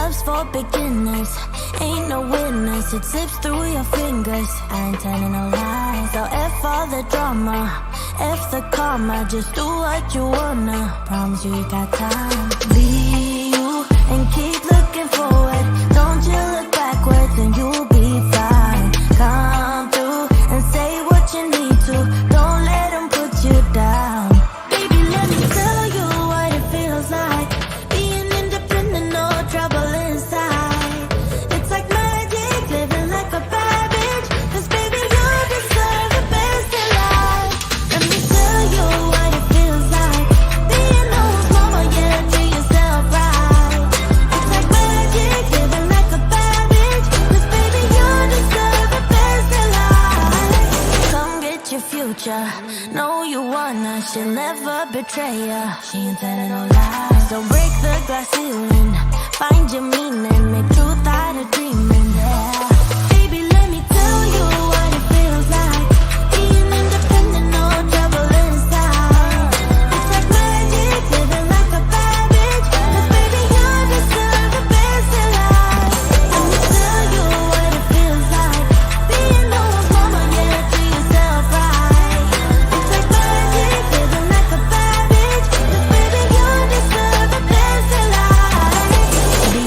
love's for beginners. Ain't no winners, it slips through your fingers. I ain't telling no lies. So F all the drama, F the karma. Just do what you wanna. Promise you got time. Be you and keep looking forward. Don't you look backwards and you'll be fine. Come through and say what you need to. Don't let them put you down. Baby, let me tell you what it feels like. Being independent, no trouble inside. It's like magic, living like a bad bitch. 'Cause baby, you deserve the best in life. Let me tell you what it feels like. Being no mama, yeah, treat yourself right. It's like magic, living like a bad bitch. 'Cause baby, you deserve the best in life. Come get your future. Know you wanna, she'll never betray ya. She ain't telling no lies. So break the glass ceiling, find your meaning, make truth out of dreaming. Yeah. Baby, let me tell you what it feels like. Being independent, no trouble inside. It's like magic, living like a bad bitch. 'Cause baby, you deserve the best in life. Let me tell you what it feels like. Being no mama, yeah, treat yourself right. It's like magic, living like a bad bitch. 'Cause baby, you deserve the best in life. Be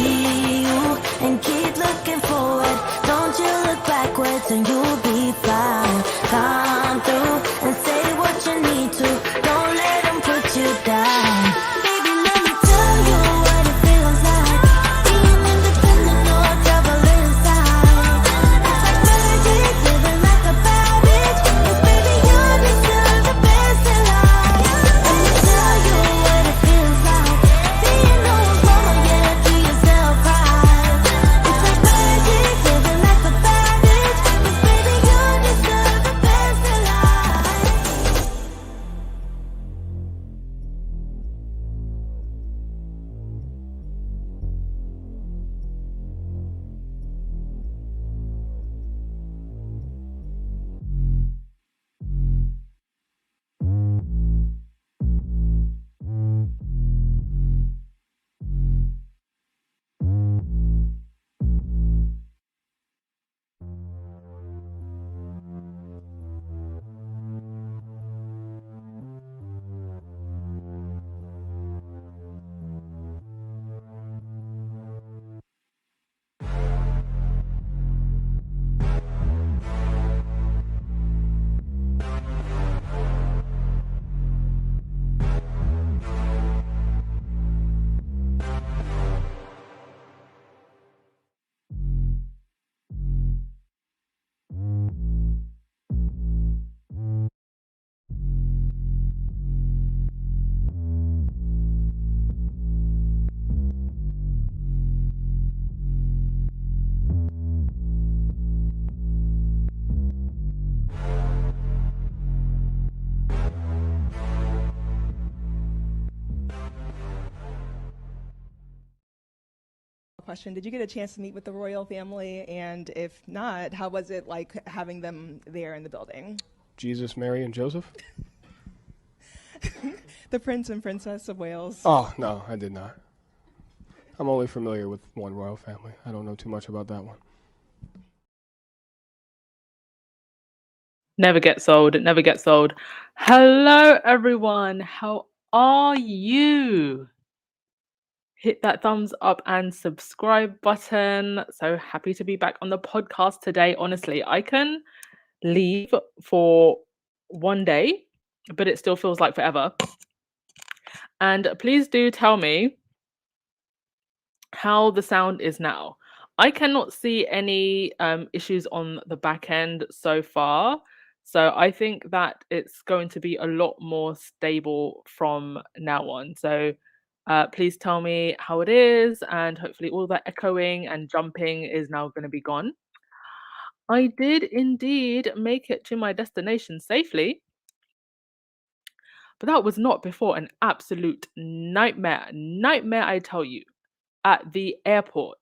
you and keep looking forward. Don't you look backwards and you'll be fine. Come through and say what you need to. Don't let them put you down. Baby, let me tell you what it feels like. Being independent, no trouble inside. It's like magic, living like a bad bitch. 'Cause baby, you deserve the best in life. Let me tell you what it feels like. Being no mama, yeah, treat yourself right. It's like magic, living like a bad bitch. 'Cause baby, you deserve the best in life. Question: did you get a chance to meet with the royal family? And if not, how was it like having them there in the building? Jesus, Mary, and Joseph? The Prince and Princess of Wales. Oh, no, I did not. I'm only familiar with one royal family. I don't know too much about that one. Never get sold. Never get sold. Hello, everyone. How are you? Hit that thumbs up and subscribe button. So happy to be back on the podcast today. Honestly, I can leave for one day, but it still feels like forever. And please do tell me how the sound is now. I cannot see any issues on the back end so far. So I think that it's going to be a lot more stable from now on. So please tell me how it is, and hopefully all that echoing and jumping is now going to be gone. I did indeed make it to my destination safely, but that was not before an absolute nightmare. Nightmare, I tell you, at the airport.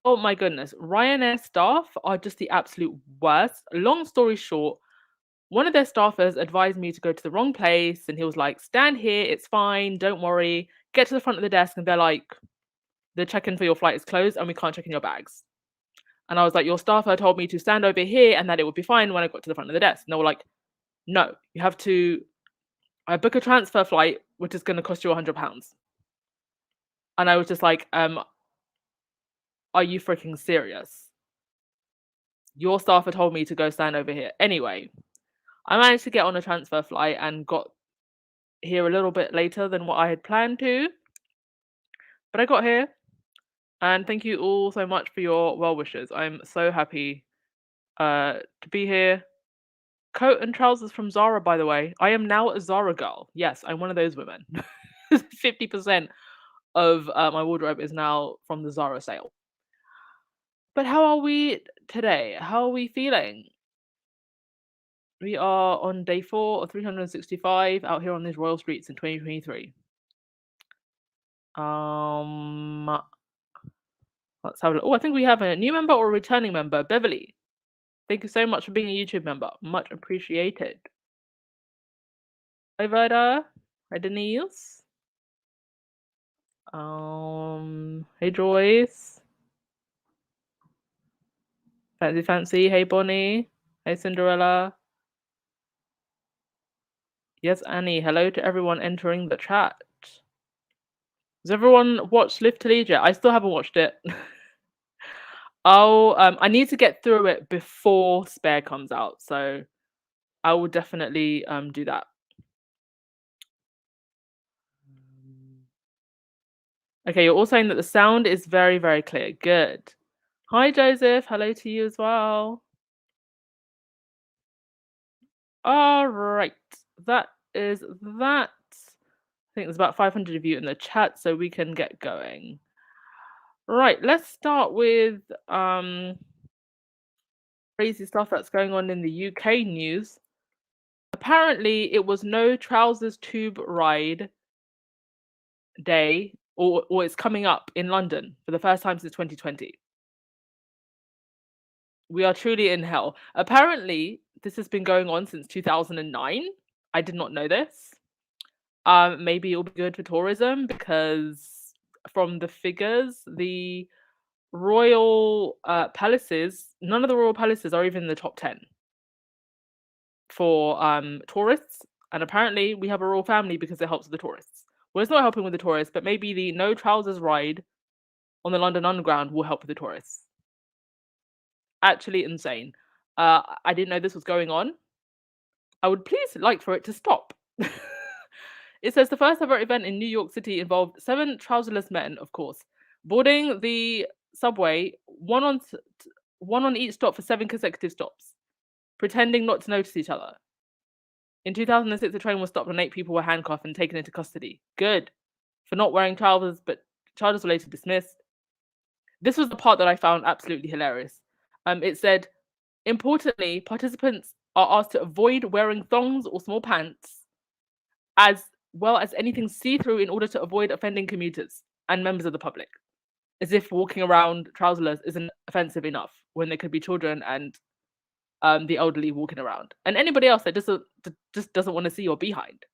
Oh my goodness, Ryanair staff are just the absolute worst. Long story short, one of their staffers advised me to go to the wrong place, and he was like, stand here, it's fine, don't worry. Get to the front of the desk, and they're like, the check-in for your flight is closed and we can't check in your bags. And I was like, your staffer told me to stand over here and that it would be fine when I got to the front of the desk. And they were like, no, you have to book a transfer flight, which is going to cost you £100. And I was just like, are you freaking serious? Your staffer told me to go stand over here. Anyway, I managed to get on a transfer flight and got here a little bit later than what I had planned to. But I got here. And thank you all so much for your well wishes. I'm so happy to be here. Coat and trousers from Zara, by the way. I am now a Zara girl. Yes, I'm one of those women. 50% of my wardrobe is now from the Zara sale. But how are we today? How are we feeling? We are on day 4 of 365 out here on these royal streets in 2023. Let's have a look. Oh, I think we have a new member or a returning member, Beverly. Thank you so much for being a YouTube member. Much appreciated. Hi, Verda. Hi, Denise. Hey, Joyce. Fancy. Hey, Bonnie. Hey, Cinderella. Yes, Annie. Hello to everyone entering the chat. Has everyone watched Live to Lead yet? I still haven't watched it. I need to get through it before Spare comes out, so I will definitely do that. Okay, you're all saying that the sound is very, very clear. Good. Hi, Joseph. Hello to you as well. All right. That is that. I think there's about 500 of you in the chat, so we can get going. Right, let's start with crazy stuff that's going on in the UK news. Apparently, it was no trousers tube ride day, or it's coming up in London for the first time since 2020. We are truly in hell. Apparently, this has been going on since 2009. I did not know this. Maybe it'll be good for tourism because from the figures, the royal palaces, none of the royal palaces are even in the top 10 for tourists. And apparently we have a royal family because it helps with the tourists. Well, it's not helping with the tourists, but maybe the no trousers ride on the London Underground will help with the tourists. Actually insane. I didn't know this was going on. I would please like for it to stop. It says the first ever event in New York City involved 7 trouserless men, of course, boarding the subway, one on each stop for 7 consecutive stops, pretending not to notice each other. In 2006, the train was stopped and 8 people were handcuffed and taken into custody. Good. For not wearing trousers, but charges were later dismissed. This was the part that I found absolutely hilarious. It said, importantly, participants are asked to avoid wearing thongs or small pants, as well as anything see-through in order to avoid offending commuters and members of the public. As if walking around trouserless isn't offensive enough when there could be children and the elderly walking around. And anybody else that just doesn't want to see your behind.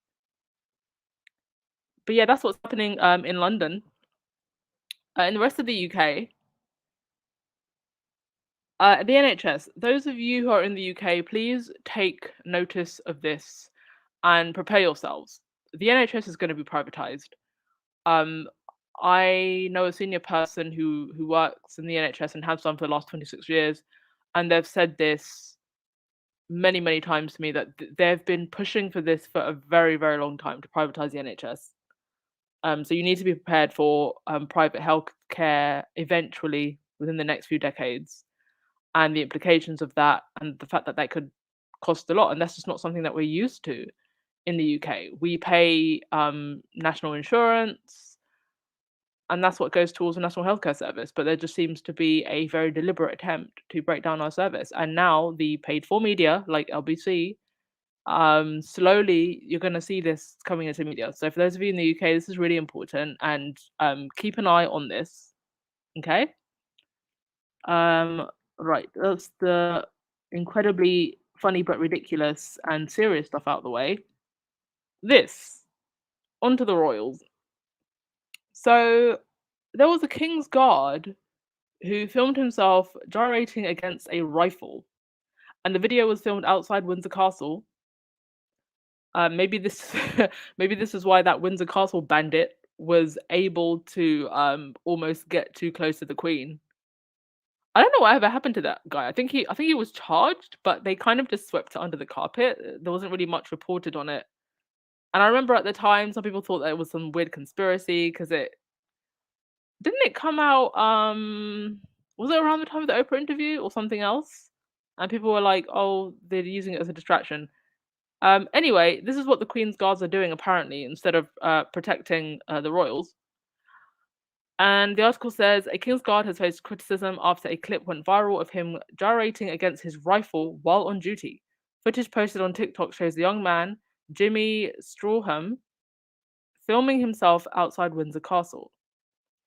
But yeah, that's what's happening in London. In the rest of the UK, the NHS, those of you who are in the UK, please take notice of this and prepare yourselves. The NHS is going to be privatized. I know a senior person who works in the NHS and has done for the last 26 years, and they've said this many, many times to me that they've been pushing for this for a very, very long time to privatize the NHS. So you need to be prepared for private healthcare eventually within the next few decades, and the implications of that, and the fact that that could cost a lot, and that's just not something that we're used to in the UK. We pay national insurance, and that's what goes towards the National Healthcare Service. But there just seems to be a very deliberate attempt to break down our service. And now the paid-for media, like LBC, slowly you're going to see this coming into media. So for those of you in the UK, this is really important, and keep an eye on this. Okay. Right. That's the incredibly funny but ridiculous and serious stuff out of the way. This onto the royals. So there was a King's Guard who filmed himself gyrating against a rifle, and the video was filmed outside Windsor Castle. Maybe this maybe this is why that Windsor Castle bandit was able to almost get too close to the Queen. I don't know whatever happened to that guy. I think he was charged, but they kind of just swept it under the carpet. There wasn't really much reported on it. And I remember at the time some people thought that it was some weird conspiracy because it didn't it come out was it around the time of the Oprah interview or something else? And people were like, "Oh, they're using it as a distraction." Anyway, this is what the Queen's Guards are doing apparently instead of protecting the royals. And the article says a King's Guard has faced criticism after a clip went viral of him gyrating against his rifle while on duty. Footage posted on TikTok shows the young man, Jimmy Strawham, filming himself outside Windsor Castle.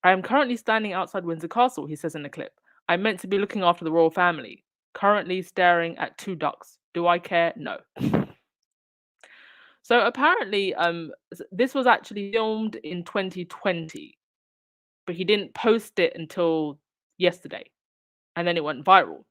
I am currently standing outside Windsor Castle, he says in the clip. I'm meant to be looking after the royal family. Currently staring at 2 ducks. Do I care? No. So apparently, this was actually filmed in 2020, but he didn't post it until yesterday, and then it went viral.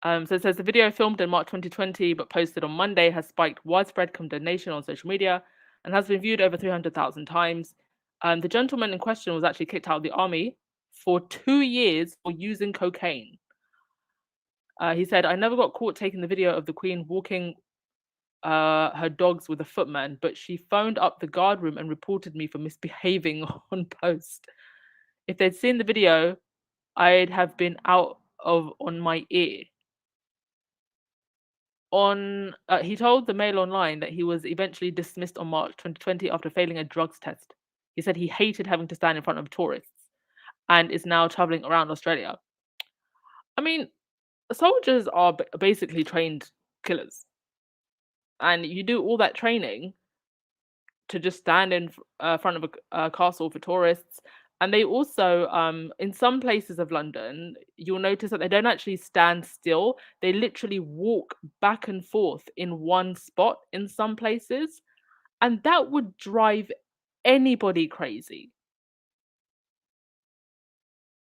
So it says the video filmed in March 2020 but posted on Monday has spiked widespread condemnation on social media and has been viewed over 300,000 times. The gentleman in question was actually kicked out of the army for 2 years for using cocaine. He said, I never got caught taking the video of the Queen walking her dogs with a footman, but she phoned up the guard room and reported me for misbehaving on post. If they'd seen the video, I'd have been out on my ear. He told the Mail Online that he was eventually dismissed on March 2020 after failing a drugs test. He said he hated having to stand in front of tourists and is now traveling around Australia. I mean, soldiers are basically trained killers. And you do all that training to just stand in front of a castle for tourists. And they also, in some places of London, you'll notice that they don't actually stand still. They literally walk back and forth in one spot in some places. And that would drive anybody crazy.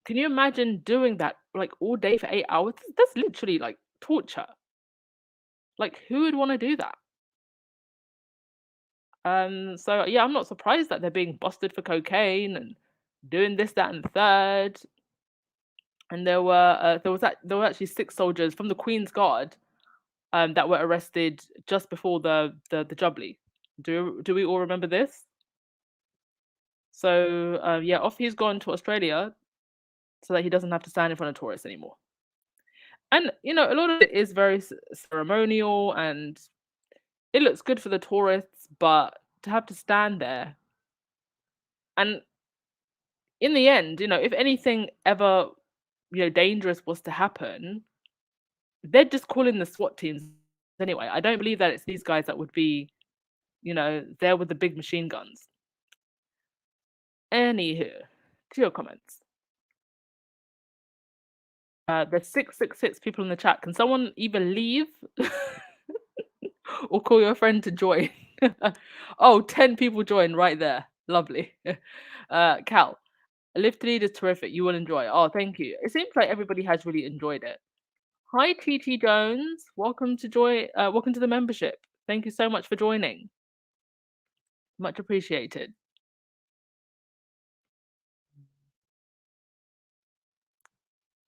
Can you imagine doing that like all day for 8 hours? That's literally like torture. Like, who would want to do that? So yeah, I'm not surprised that they're being busted for cocaine and doing this, that, and the third. And there were actually 6 soldiers from the Queen's Guard that were arrested just before the Jubilee. Do we all remember this? So yeah, off he's gone to Australia so that he doesn't have to stand in front of tourists anymore. And you know, a lot of it is very ceremonial and it looks good for the tourists, but to have to stand there and in the end, you know, if anything ever, you know, dangerous was to happen, they'd just call in the SWAT teams anyway. I don't believe that it's these guys that would be, you know, there with the big machine guns. Anywho, to your comments. There's 666 people in the chat. Can someone either leave or call your friend to join? Oh, 10 people joined right there. Lovely. Cal, Live to Lead is terrific. You will enjoy it. Oh, thank you. It seems like everybody has really enjoyed it. Hi, TT Jones. Welcome to the membership. Thank you so much for joining. Much appreciated.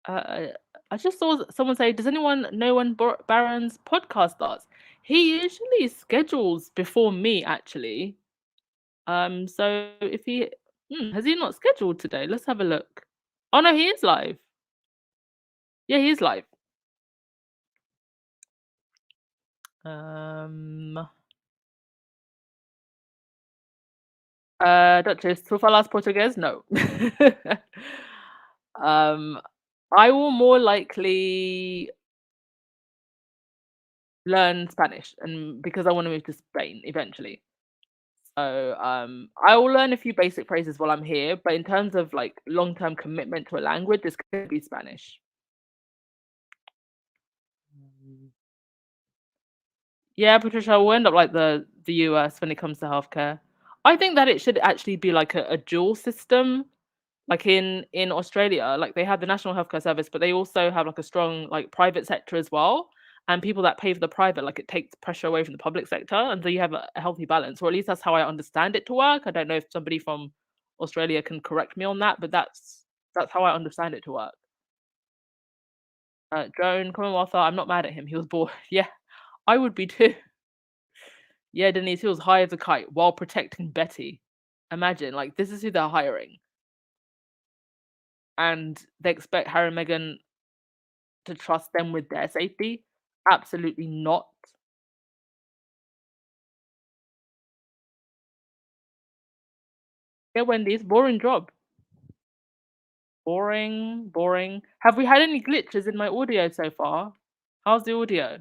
I just saw someone say, "Does anyone know when Baron's podcast starts?" He usually schedules before me, actually. So if he has he not scheduled today? Let's have a look. Oh no, he is live. Yeah, he is live. Duchess, tu falas português? No. I will more likely learn Spanish, and because I want to move to Spain eventually. So I will learn a few basic phrases while I'm here, but in terms of like long-term commitment to a language, it's going to be Spanish. Yeah, Patricia, we'll end up like the US when it comes to healthcare. I think that it should actually be like a dual system. Like in Australia, like they have the National Healthcare Service, but they also have like a strong like private sector as well. And people that pay for the private, like it takes pressure away from the public sector, and so you have a healthy balance, or at least that's how I understand it to work. I don't know if somebody from Australia can correct me on that, but that's how I understand it to work. Joan Commonwealth, I'm not mad at him. He was bored. Yeah, I would be too. Yeah, Denise, he was high as a kite while protecting Betty. Imagine, like this is who they're hiring, and they expect Harry and Meghan to trust them with their safety? Absolutely not. Yeah, Wendy's boring job. Boring, boring. Have we had any glitches in my audio so far? How's the audio?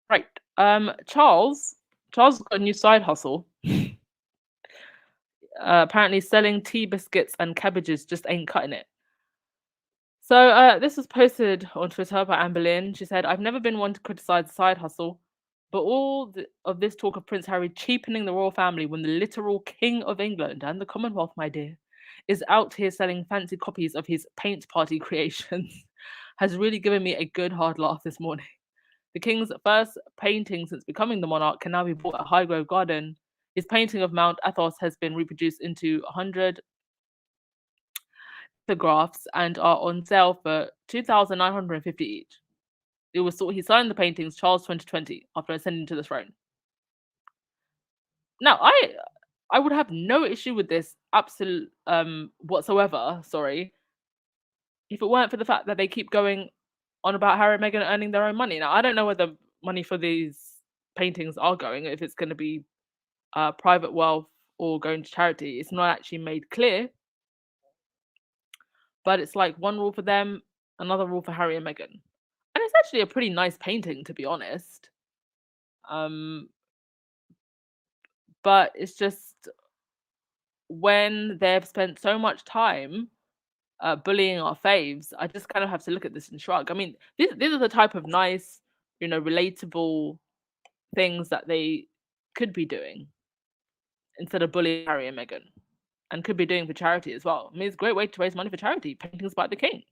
Right. Charles got a new side hustle. Apparently selling tea biscuits and cabbages just ain't cutting it. So this was posted on Twitter by Anne Boleyn. She said, "I've never been one to criticize the side hustle, but of this talk of Prince Harry cheapening the royal family when the literal King of England and the Commonwealth, my dear, is out here selling fancy copies of his paint party creations has really given me a good hard laugh this morning. The King's first painting since becoming the monarch can now be bought at Highgrove Garden. His painting of Mount Athos has been reproduced into 100 photographs and are on sale for 2,950 each. It was thought he signed the paintings Charles 2020 after ascending to the throne. Now, I would have no issue with this absolute whatsoever, sorry, if it weren't for the fact that they keep going on about Harry and Meghan earning their own money. Now, I don't know where the money for these paintings are going, if it's going to be private wealth or going to charity. It's not actually made clear, but it's like one rule for them, another rule for Harry and Meghan. And it's actually a pretty nice painting, to be honest. Um, but it's just when they've spent so much time bullying our faves, I just kind of have to look at this and shrug. I mean, these are the type of nice, relatable things that they could be doing instead of bullying Harry and Meghan, and could be doing for charity as well. I mean, it's a great way to raise money for charity. Paintings by the king.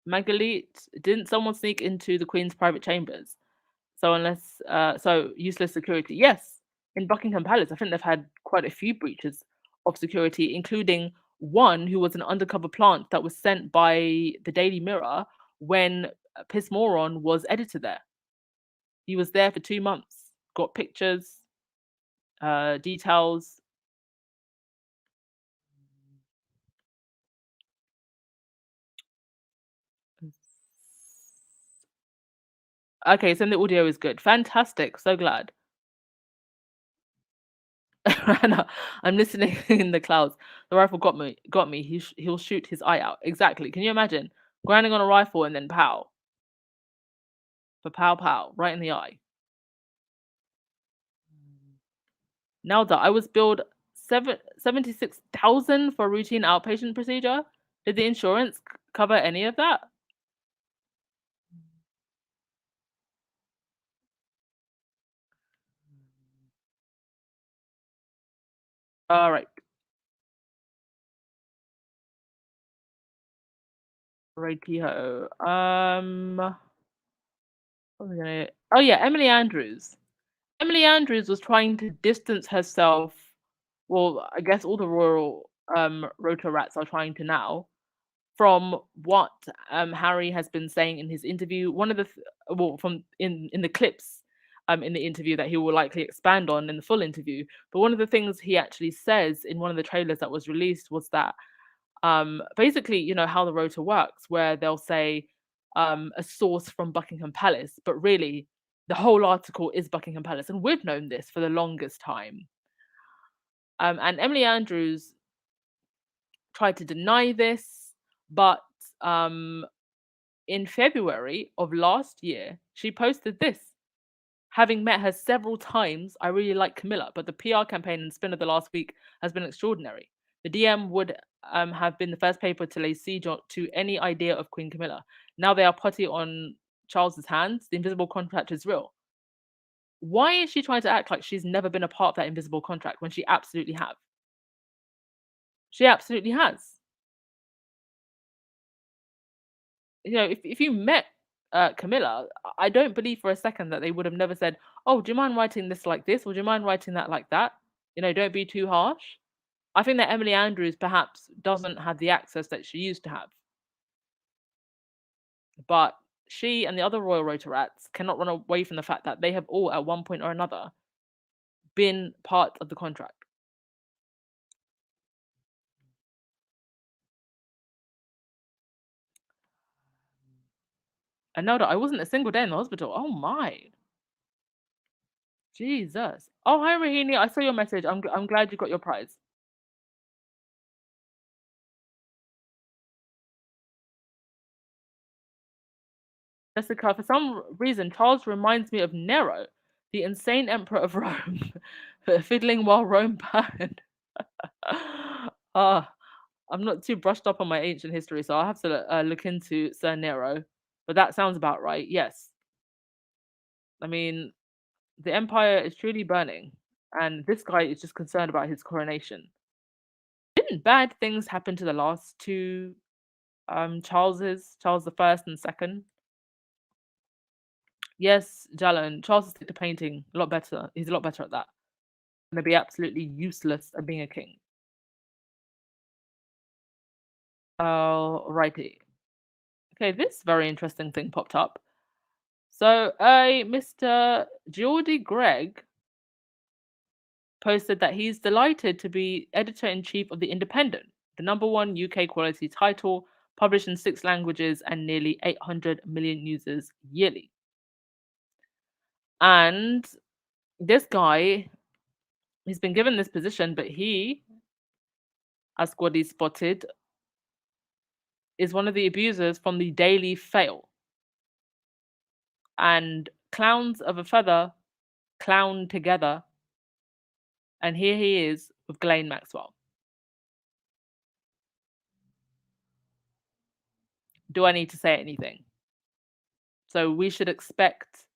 Magalit, didn't someone sneak into the Queen's private chambers? So useless security. Yes, in Buckingham Palace, I think they've had quite a few breaches of security, including one who was an undercover plant that was sent by the Daily Mirror when Piss Moron was editor there. He was there for 2 months, got pictures, details. Okay, so the audio is good. Fantastic. So glad. Anna, I'm listening in the clouds. The rifle got me. Got me. He'll shoot his eye out. Exactly. Can you imagine grinding on a rifle and then pow, for pow pow, right in the eye? Nelda, I was billed 76,000 for a routine outpatient procedure. Did the insurance cover any of that? All right. Righty-ho. What was I gonna... Oh yeah, Emily Andrews. Emily Andrews was trying to distance herself. Well, I guess all the royal rotor rats are trying to now, from what Harry has been saying in his interview. One of the from in the clips in the interview that he will likely expand on in the full interview. But one of the things he actually says in one of the trailers that was released was that basically, how the rotor works, where they'll say a source from Buckingham Palace, but really the whole article is Buckingham Palace, and we've known this for the longest time. And Emily Andrews tried to deny this, but in February of last year, she posted this. Having met her several times, I really like Camilla, but the PR campaign and spin of the last week has been extraordinary. The DM would have been the first paper to lay siege to any idea of Queen Camilla. Now they are putty on Charles's hands. The invisible contract is real. Why is she trying to act like she's never been a part of that invisible contract when she absolutely have? She absolutely has. You know, if you met Camilla, I don't believe for a second that they would have never said, "Oh, do you mind writing this like this, or do you mind writing that like that?" You know, don't be too harsh. I think that Emily Andrews perhaps doesn't have the access that she used to have, but she and the other royal Rotarats cannot run away from the fact that they have all, at one point or another, been part of the contract. And no, I wasn't a single day in the hospital. Oh my, Jesus! Oh, hi Rahini, I saw your message. I'm glad you got your prize. Jessica, for some reason, Charles reminds me of Nero, the insane emperor of Rome, fiddling while Rome burned. Ah, I'm not too brushed up on my ancient history, so I'll have to look into Sir Nero. But that sounds about right. Yes. I mean, the empire is truly burning, and this guy is just concerned about his coronation. Didn't bad things happen to the last two Charleses, Charles the First and Second? Yes, Jalen. Charles is the painting a lot better. He's a lot better at that. Gonna be absolutely useless at being a king. Righty. Okay, this very interesting thing popped up. So, a Mr. Geordie Gregg posted that he's delighted to be editor in chief of The Independent, the #1 UK quality title, published in 6 languages and nearly 800 million users yearly. And this guy, he's been given this position, but he, as Squaddy spotted, is one of the abusers from the Daily Fail. And clowns of a feather clown together. And here he is with Ghislaine Maxwell. Do I need to say anything? So we should expect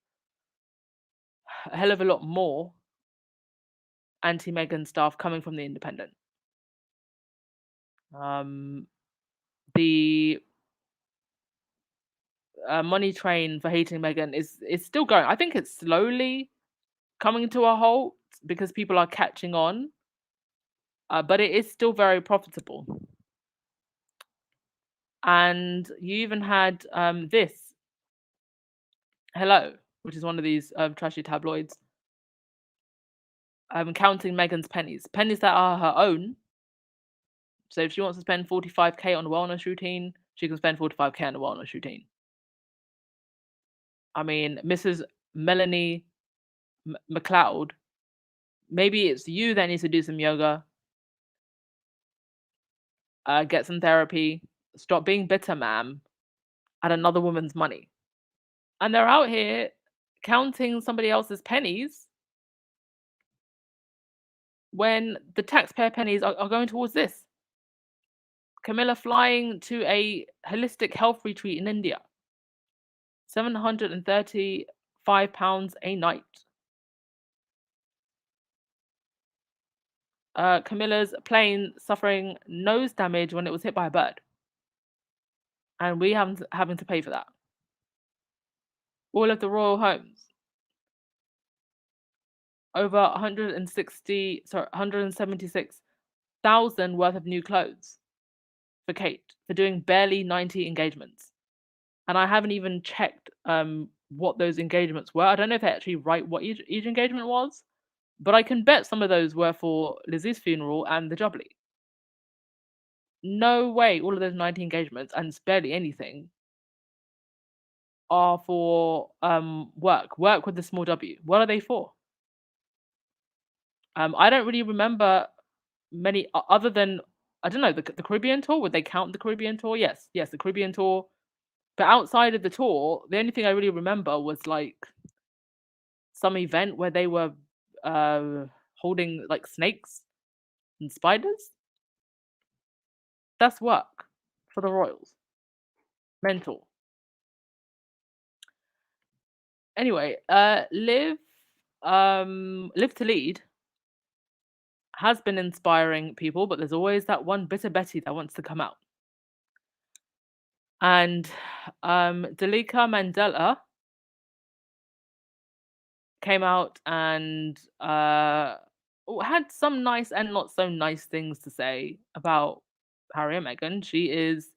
a hell of a lot more anti-Meghan stuff coming from The Independent. The money train for hating Meghan is still going. I think it's slowly coming to a halt because people are catching on, but it is still very profitable. And you even had this Hello, which is one of these trashy tabloids, counting Meghan's pennies that are her own. So if she wants to spend 45k on a wellness routine, she can spend 45k on a wellness routine. I mean, Mrs. Melanie McLeod, maybe it's you that needs to do some yoga, get some therapy, stop being bitter, ma'am, at another woman's money. And they're out here counting somebody else's pennies when the taxpayer pennies are going towards this. Camilla flying to a holistic health retreat in India. £735 a night. Camilla's plane suffering nose damage when it was hit by a bird. And we having to pay for that. All of the royal homes. Over 176,000 worth of new clothes for Kate for doing barely 90 engagements. And I haven't even checked what those engagements were. I don't know if they actually write what each engagement was, but I can bet some of those were for Lizzie's funeral and the Jubilee. No way all of those 90 engagements, and it's barely anything, are for work with the small W. What are they for? I don't really remember many other than, I don't know, the Caribbean tour. Would they count the Caribbean tour? Yes, the Caribbean tour. But outside of the tour, the only thing I really remember was like some event where they were holding like snakes and spiders. That's work for the royals. Mental. Anyway, Live to Lead has been inspiring people, but there's always that one bitter Betty that wants to come out. And Dalika Mandela came out and had some nice and not so nice things to say about Harry and Meghan. She is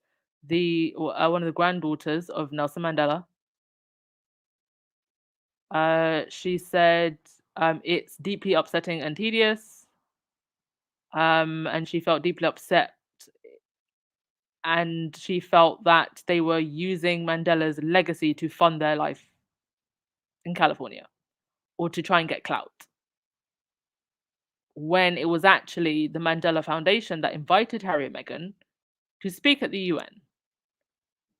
one of the granddaughters of Nelson Mandela. She said it's deeply upsetting and tedious, and she felt deeply upset, and she felt that they were using Mandela's legacy to fund their life in California or to try and get clout, when it was actually the Mandela Foundation that invited Harry and Meghan to speak at the UN.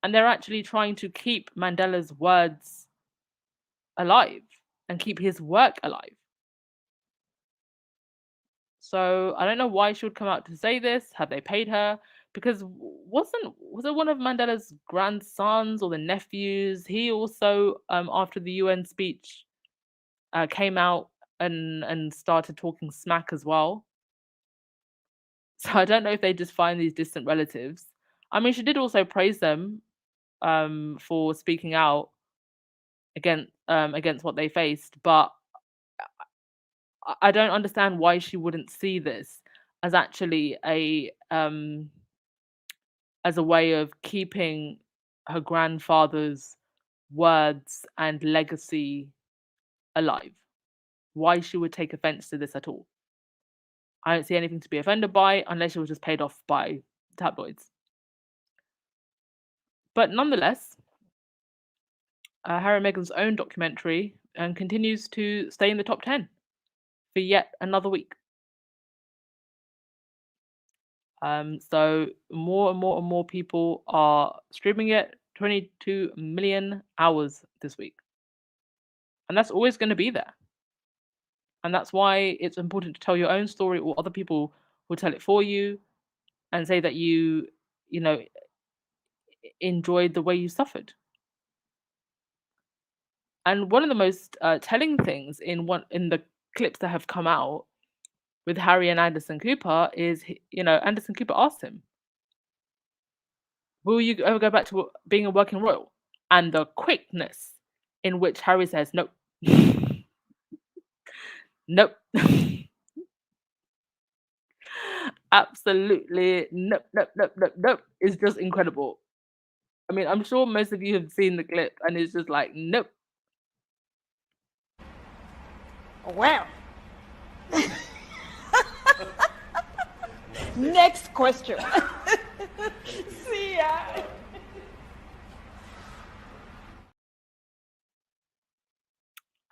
And they're actually trying to keep Mandela's words alive and keep his work alive. So I don't know why she would come out to say this. Have they paid her? Because was it one of Mandela's grandsons or the nephews? He also, after the UN speech, came out and started talking smack as well. So I don't know if they just find these distant relatives. I mean, she did also praise them for speaking out against what they faced, but I don't understand why she wouldn't see this as actually as a way of keeping her grandfather's words and legacy alive. Why she would take offense to this at all. I don't see anything to be offended by unless she was just paid off by tabloids. But nonetheless, Harry and Meghan's own documentary continues to stay in the top 10 for yet another week. So more and more and more people are streaming it. 22 million hours this week. And that's always going to be there. And that's why it's important to tell your own story, or other people will tell it for you and say that you know, enjoyed the way you suffered. And one of the most telling things in the clips that have come out with Harry and Anderson Cooper is, Anderson Cooper asked him, "Will you ever go back to being a working royal?" And the quickness in which Harry says, "Nope, nope, absolutely nope, nope, nope, nope, nope," is just incredible. I mean, I'm sure most of you have seen the clip, and it's just like, nope. Well, next question. See ya.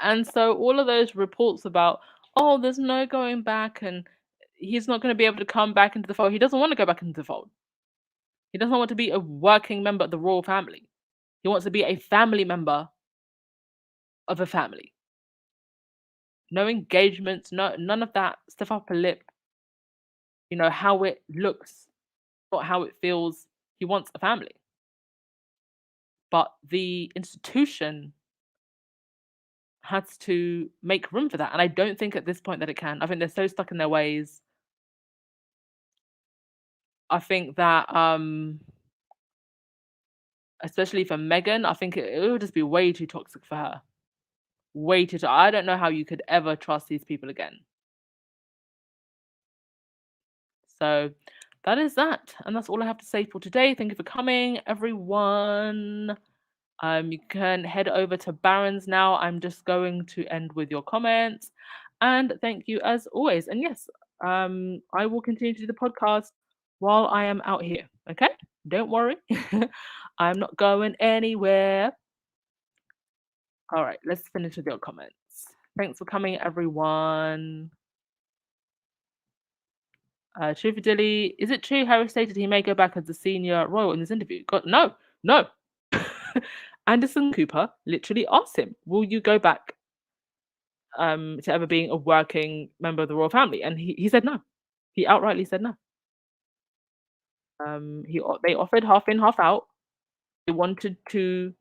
And so all of those reports about, oh, there's no going back and he's not going to be able to come back into the fold. He doesn't want to go back into the fold. He doesn't want to be a working member of the royal family. He wants to be a family member of a family. No engagements, none of that stuff up a lip. How it looks, not how it feels. He wants a family. But the institution has to make room for that. And I don't think at this point that it can. I think they're so stuck in their ways. I think that especially for Meghan, I think it would just be way too toxic for her. Way too toxic. I don't know how you could ever trust these people again. So that is that. And that's all I have to say for today. Thank you for coming, everyone. You can head over to Barron's now. I'm just going to end with your comments. And thank you as always. And yes, I will continue to do the podcast while I am out here. Okay? Don't worry. I'm not going anywhere. All right, let's finish with your comments. Thanks for coming, everyone. True for Dilly. Is it true Harry stated he may go back as a senior royal in this interview? God, no. Anderson Cooper literally asked him, will you go back to ever being a working member of the royal family? And he said no. He outrightly said no. They offered half in, half out. They wanted to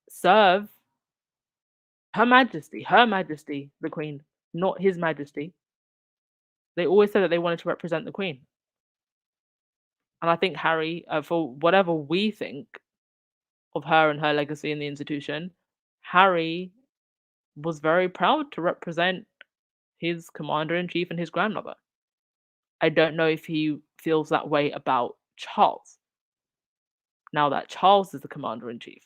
serve Her Majesty, the Queen, not His Majesty. They always said that they wanted to represent the Queen. And I think Harry, for whatever we think of her and her legacy in the institution, Harry was very proud to represent his commander in chief and his grandmother. I don't know if he feels that way about Charles, now that Charles is the commander in chief.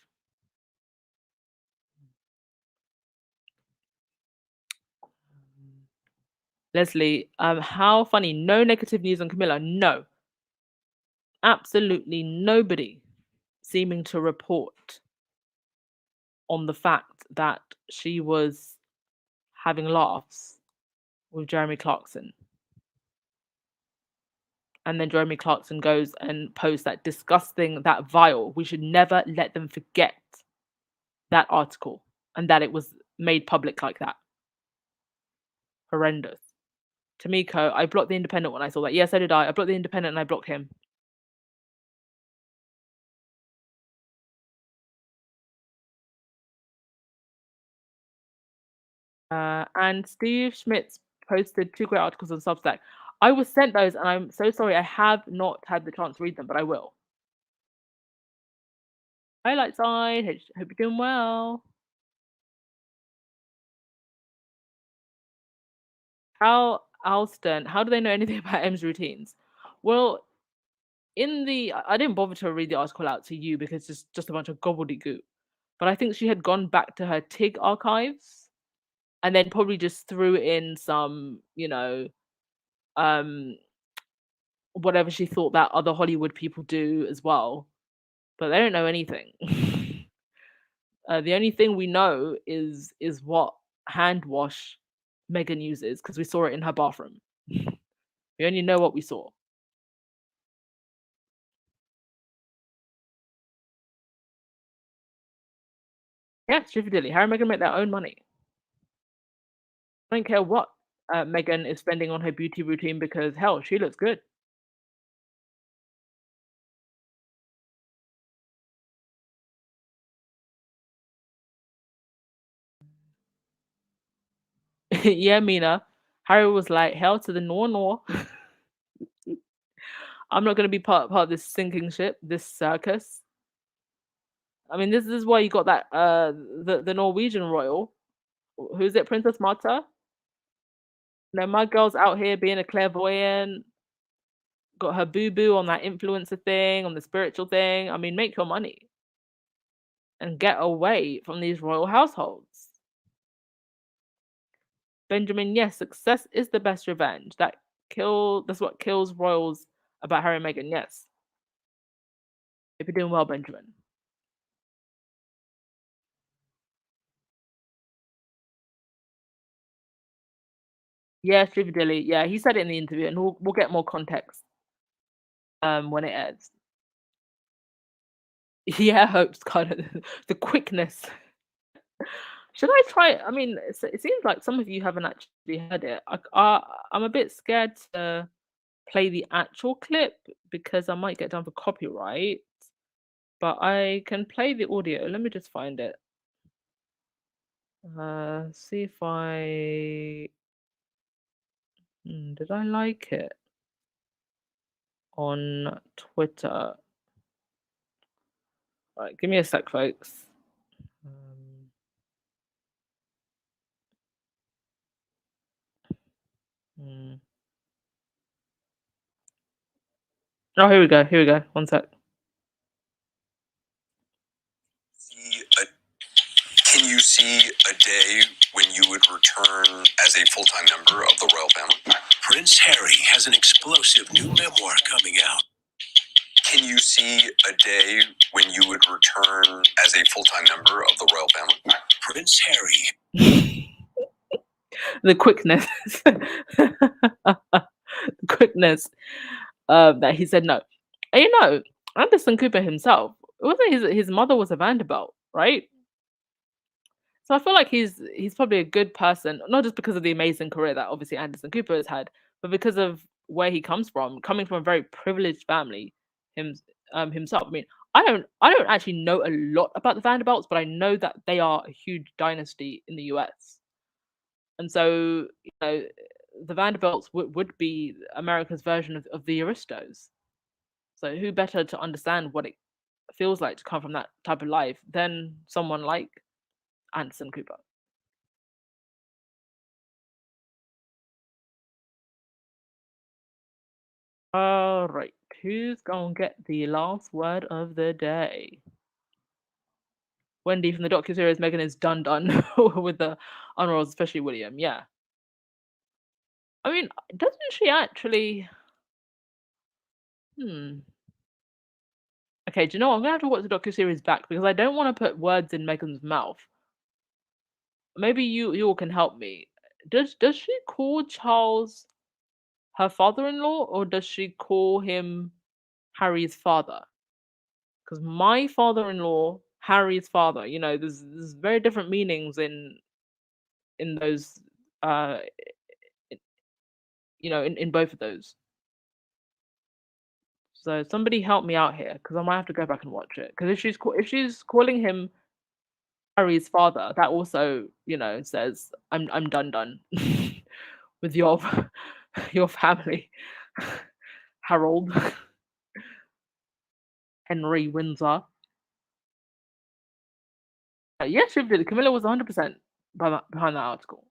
Leslie, how funny. No negative news on Camilla. No. Absolutely nobody seeming to report on the fact that she was having laughs with Jeremy Clarkson. And then Jeremy Clarkson goes and posts that disgusting, that vile. We should never let them forget that article and that it was made public like that. Horrendous. Tamiko, I blocked the Independent when I saw that. Yes, so did I. I blocked the Independent and I blocked him. And Steve Schmitz posted 2 great articles on Substack. I was sent those, and I'm so sorry I have not had the chance to read them, but I will. Hi, Lightside. Hope you're doing well. Alston, how do they know anything about M's routines? Well, I didn't bother to read the article out to you because it's just a bunch of gobbledygook. But I think she had gone back to her TIG archives and then probably just threw in some, whatever she thought that other Hollywood people do as well. But they don't know anything. The only thing we know is what hand wash Meghan uses because we saw it in her bathroom. We only know what we saw. Yeah, stupidly. Harry and Meghan make their own money. I don't care what Meghan is spending on her beauty routine because, hell, she looks good. Yeah, Mina. Harry was like, hell to the no. I'm not going to be part of this sinking ship, this circus. I mean, this is why you got that the Norwegian royal. Who's it, Princess Marta? No, my girl's out here being a clairvoyant. Got her boo on that influencer thing, on the spiritual thing. I mean, make your money and get away from these royal households. Benjamin, yes, success is the best revenge. That's what kills royals about Harry and Meghan. Yes. If you're doing well, Benjamin. Yeah, Dilly. Yeah, he said it in the interview, and we'll get more context when it airs. Yeah, hopes, God, the quickness. Should I try? I mean, it seems like some of you haven't actually heard it. I'm a bit scared to play the actual clip because I might get done for copyright. But I can play the audio. Let me just find it. See if I did I like it on Twitter. All right, give me a sec, folks. Oh, here we go. One sec. Can you see a day when you would return as a full-time member of the royal family? Prince Harry has an explosive new memoir coming out. Can you see a day when you would return as a full-time member of the royal family? Prince Harry. The quickness. The quickness that he said no. And Anderson Cooper himself, it wasn't his mother was a Vanderbilt, right? So I feel like he's probably a good person, not just because of the amazing career that obviously Anderson Cooper has had, but because of where he comes from, coming from a very privileged family. himself. I mean, I don't actually know a lot about the Vanderbilts, but I know that they are a huge dynasty in the US. And so, the Vanderbilts would be America's version of the Aristos. So who better to understand what it feels like to come from that type of life than someone like Anderson Cooper? All right, who's gonna get the last word of the day? Wendy from the docuseries Meghan is done with the unrolls, especially William. Yeah. I mean, doesn't she actually? Okay, do you know what? I'm gonna have to watch the docuseries back because I don't want to put words in Meghan's mouth. Maybe you all can help me. Does she call Charles her father-in-law, or does she call him Harry's father? Because my father-in-law, Harry's father, there's very different meanings in those, uh, in both of those. So somebody help me out here, because I might have to go back and watch it. Because if she's calling him Harry's father, that also, says I'm done with your your family, Harold, Henry Windsor. Yes, she did. Camilla was 100% behind that article.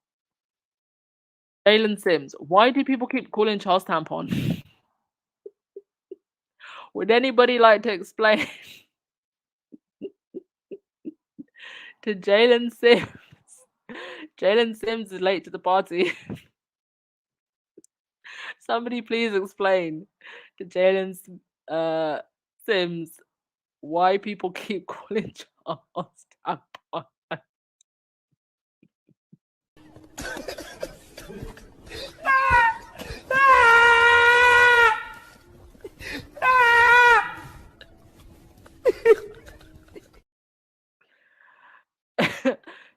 Jalen Sims, why do people keep calling Charles tampon? Would anybody like to explain to Jalen Sims? Jalen Sims is late to the party. Somebody please explain to Jalen Sims why people keep calling Charles tampon.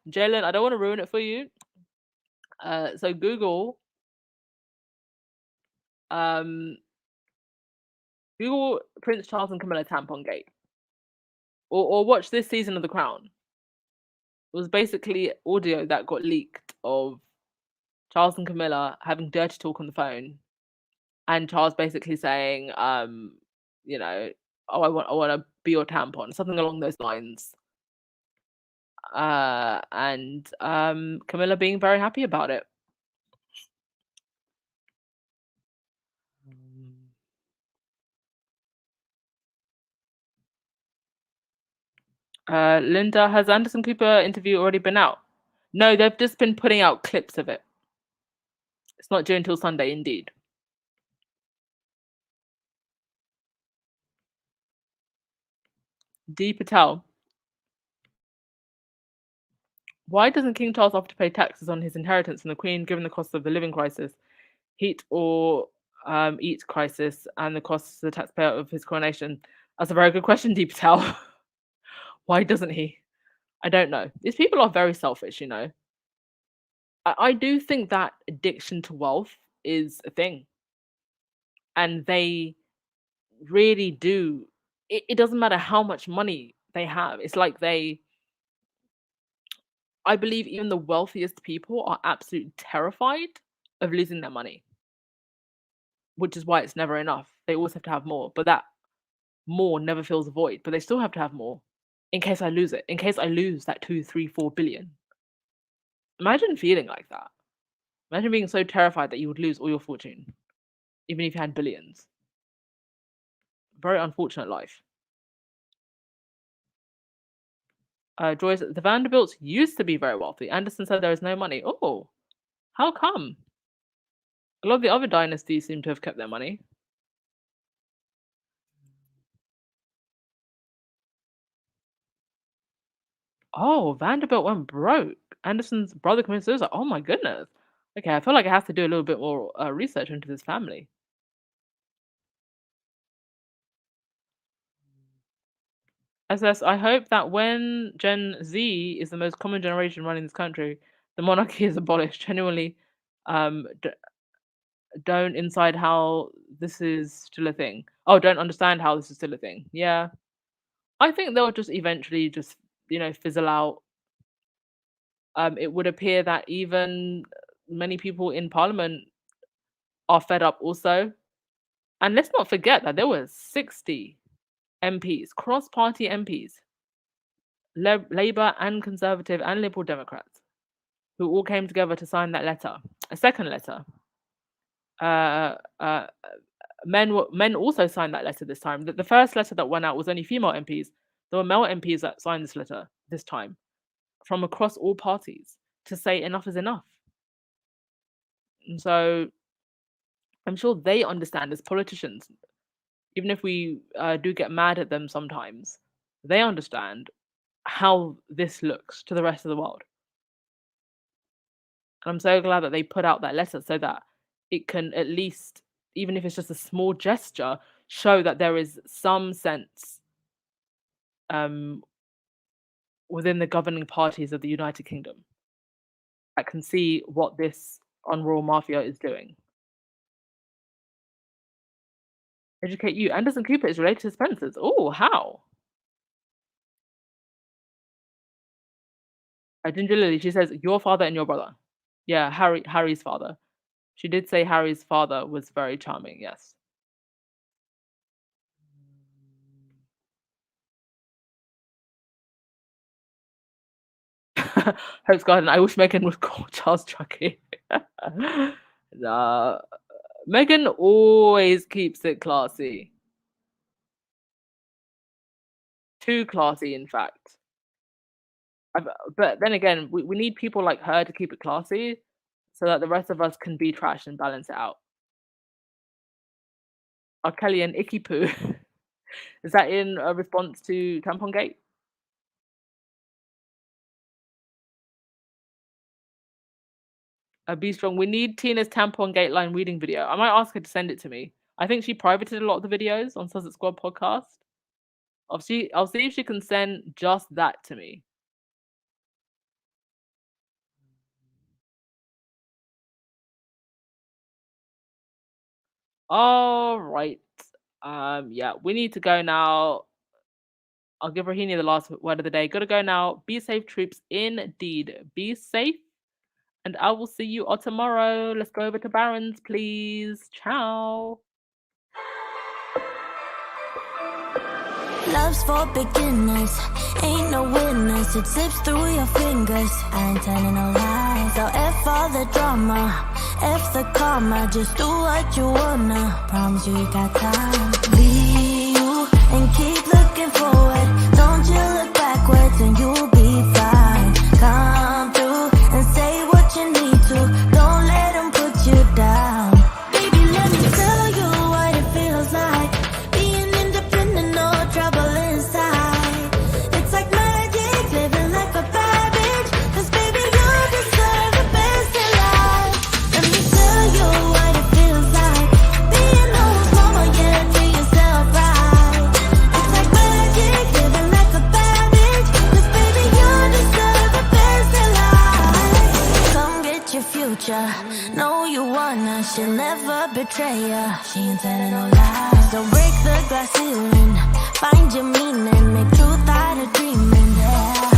Jalen, I don't want to ruin it for you. So Google Prince Charles and Camilla tampon gate, or watch this season of The Crown. It was basically audio that got leaked of Charles and Camilla having dirty talk on the phone, and Charles basically saying, oh, I want to be your tampon, something along those lines. And Camilla being very happy about it. Linda, has Anderson Cooper interview already been out? No, they've just been putting out clips of it. It's not due until Sunday, indeed. D. Patel. Why doesn't King Charles offer to pay taxes on his inheritance from the Queen, given the cost of the living crisis, heat or eat crisis, and the costs to the taxpayer of his coronation? That's a very good question, D. Patel. Why doesn't he? I don't know. These people are very selfish, I do think that addiction to wealth is a thing. And they really do. It doesn't matter how much money they have. It's like I believe even the wealthiest people are absolutely terrified of losing their money, which is why it's never enough. They always have to have more, but that more never fills a void, but they still have to have more in case I lose it, in case I lose that 2, 3, 4 billion. Imagine feeling like that. Imagine being so terrified that you would lose all your fortune, even if you had billions. Very unfortunate life. Joyce, the Vanderbilts used to be very wealthy. Anderson said there is no money. Oh, how come? A lot of the other dynasties seem to have kept their money. Oh, Vanderbilt went broke. Anderson's brother committed suicide. Oh my goodness. Okay, I feel like I have to do a little bit more research into this family. SS, I hope that when Gen Z is the most common generation running this country, the monarchy is abolished. Genuinely, don't inside how this is still a thing. Oh, don't understand how this is still a thing. Yeah. I think they'll just eventually just, fizzle out. It would appear that even many people in parliament are fed up also. And let's not forget that there were 60 MPs, cross-party MPs, Labour and Conservative and Liberal Democrats, who all came together to sign that letter. A second letter. Men also signed that letter this time. The first letter that went out was only female MPs. There were male MPs that signed this letter this time from across all parties to say enough is enough. And so I'm sure they understand as politicians, even if we do get mad at them sometimes, they understand how this looks to the rest of the world. And I'm so glad that they put out that letter so that it can at least, even if it's just a small gesture, show that there is some sense within the governing parties of the United Kingdom that can see what this unroyal mafia is doing. Educate you. Anderson Cooper is related to Spencer's. Oh, how? Ginger Lily, she says, your father and your brother. Yeah, Harry's father. She did say Harry's father was very charming, yes. Hope's Garden, I wish Meghan would call Charles Chucky. Nah. Meghan always keeps it classy. Too classy, in fact. But then again, we need people like her to keep it classy so that the rest of us can be trash and balance it out. R. Kelly and Icky Poo. Is that in a response to Tampon Gate? Be strong. We need Tina's Tampon Gate line reading video. I might ask her to send it to me. I think she privated a lot of the videos on Sussex Squad podcast. I'll see if she can send just that to me. All right. Yeah, we need to go now. I'll give Rahini the last word of the day. Gotta go now. Be safe, troops. Indeed. Be safe. And I will see you all tomorrow. Let's go over to Barron's, please. Ciao. Love's for beginners, ain't no winners. It slips through your fingers. I ain't telling no lies. So F all the drama, F the karma. Just do what you wanna. Promise you got time. Be you and keep looking forward. Don't you look backwards and you'll be fine. Come through and say what you need to. Don't let them put you down. Baby, let me tell you what it feels like. Being independent, no trouble inside. It's like magic, living like a bad bitch. 'Cause baby, you deserve the best in life. Let me tell you what it feels like. Being whose mama, yeah, to yourself right. It's like magic, living like a bad bitch. 'Cause baby, you deserve the best in life. Come get your future. Know you wanna, she'll never betray ya. She ain't telling no lies. So break the glass ceiling, find your meaning, make truth out of dreaming. Yeah.